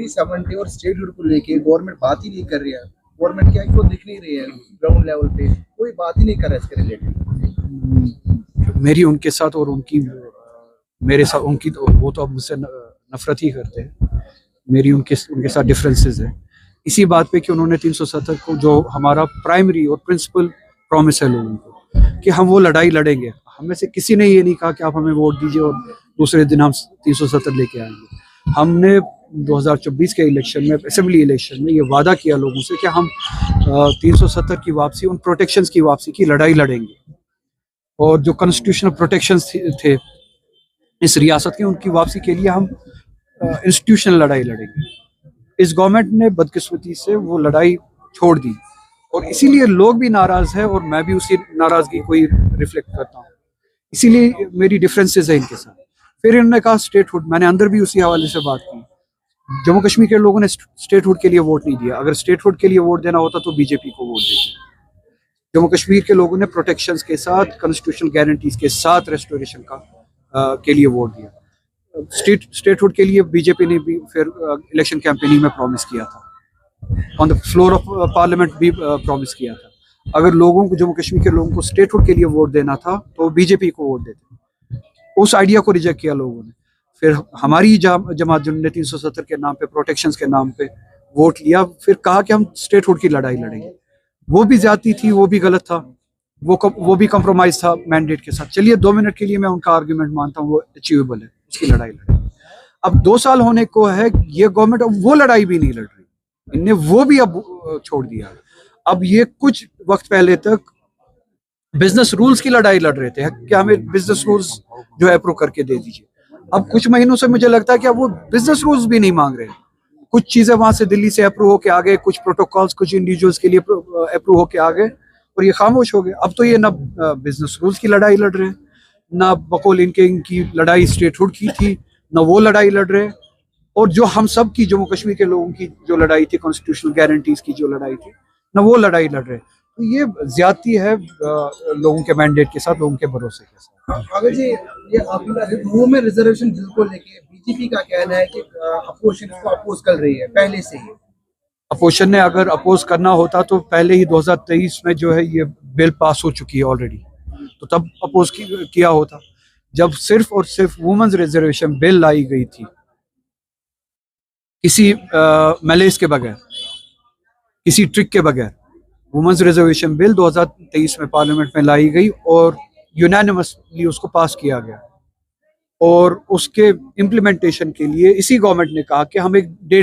70 और स्टेटहुड को लेके गवर्नमेंट बात ही नहीं कर रही है। गवर्नमेंट क्या है को दिख नहीं रही है, ग्राउंड लेवल पे कोई बात ही नहीं कर रहा है इसके रिलेटेड। मेरी उनके साथ और उनकी मेरे साथ उनकी वो तो अब मुझसे नफरत ही करते हैं। मेरी उनके साथ डिफरेंसेस है इसी बात पे कि उन्होंने 370 को, जो हमारा प्राइमरी और प्रिंसिपल प्रॉमिस है लोगों को कि हम वो लड़ाई लड़ेंगे। हमें से किसी ने ये नहीं कहा कि आप हमें वोट दीजिए और दूसरे दिन हम 370 लेके आएंगे। हमने 2024 के इलेक्शन में, असेंबली इलेक्शन में, ये वादा किया लोगों से कि हम 370 की वापसी, उन प्रोटेक्शंस की वापसी की लड़ाई लड़ेंगे। और जो कॉन्स्टिट्यूशनल प्रोटेक्शंस थे इस रियासत की, उनकी वापसी के लिए हम इंस्टीट्यूशनल लड़ाई लड़ेंगे। इस गवर्नमेंट ने बदकिस्मती से वो लड़ाई छोड़ दी और इसीलिए लोग भी नाराज है और मैं भी उसी नाराजगी को ही रिफ्लेक्ट करता हूँ। इसीलिए मेरी डिफरेंसेस है इनके साथ। फिर इन्होंने कहा स्टेटहुड, मैंने अंदर भी उसी हवाले से बात की। जम्मू कश्मीर के लोगों ने स्टेटहुड के लिए वोट नहीं दिया। अगर स्टेटहुड के लिए वोट देना होता तो बीजेपी को वोट देते। जम्मू कश्मीर के लोगों ने प्रोटेक्शंस के साथ, कॉन्स्टिट्यूशनल गारंटीज के साथ रेस्टोरेशन के लिए वोट दिया। स्टेटहुड के लिए बीजेपी ने भी फिर इलेक्शन कैंपेनिंग में प्रॉमिस किया था, on the floor of parliament भी प्रॉमिस किया था। अगर लोगों को, जम्मू कश्मीर के लोगों को स्टेटहुड के लिए वोट देना था तो बीजेपी को वोट देते। उस आइडिया को रिजेक्ट किया लोगों ने। फिर हमारी जमात जिन्होंने 370 के नाम पे, प्रोटेक्शंस के नाम पे वोट लिया, फिर कहा कि हम स्टेटहुड की लड़ाई लड़ेंगे। वो भी ज्यादती थी, वो भी गलत था, वो भी कॉम्प्रोमाइज था मैंडेट के साथ। चलिए 2 मिनट के लिए मैं उनका आर्ग्यूमेंट मानता हूँ, वो अचीवेबल है, उसकी लड़ाई लड़ेंगे। अब 2 साल होने को है, ये गवर्नमेंट अब वो लड़ाई भी नहीं लड़ रही, इनने वो भी अब छोड़ दिया। अब ये कुछ वक्त पहले तक बिजनेस रूल्स की लड़ाई लड़ रहे थे कि हमें बिजनेस रूल्स जो है अप्रूव करके दे दीजिए। अब कुछ महीनों से मुझे लगता है कि अब वो बिजनेस रूल्स भी नहीं मांग रहे। कुछ चीजें वहां से दिल्ली से अप्रूव होके आ गए, कुछ प्रोटोकॉल्स कुछ इंडिविजुअल्स के लिए अप्रूव होके आ गए और ये खामोश हो गए। अब तो ये ना बिजनेस रूल्स की लड़ाई लड़ रहे हैं, ना बकौल इनकी लड़ाई स्टेटहुड की थी, ना वो लड़ाई लड़ रहे। और जो हम सब की, जम्मू कश्मीर के लोगों की जो लड़ाई थी, कॉन्स्टिट्यूशनल गारंटीज की जो लड़ाई थी, ना वो लड़ाई लड़ रहे। तो ये ज्यादती है लोगों के मैंडेट के साथ, लोगों के भरोसे के साथ। अगर जी ये आपको में रिजर्वेशन बिल को लेके बीजेपी का कहना है कि अपोजिशन इसको अपोज कर रही है पहले से ही। अपोजिशन ने अगर अपोज करना होता तो पहले ही 2023 में जो है ये बिल पास हो चुकी है ऑलरेडी, तो तब अपोज किया होता। जब सिर्फ और सिर्फ वुमेन्स रिजर्वेशन बिल लाई गई थी, किसी मैलेज के बगैर, किसी ट्रिक के बगैर, वुमेन्स रिजर्वेशन बिल 2023 में पार्लियामेंट में लाई गई और यूनानिमसली उसको पास किया गया। और उसके इम्प्लीमेंटेशन के लिए इसी गवर्नमेंट ने कहा कि हम एक डेट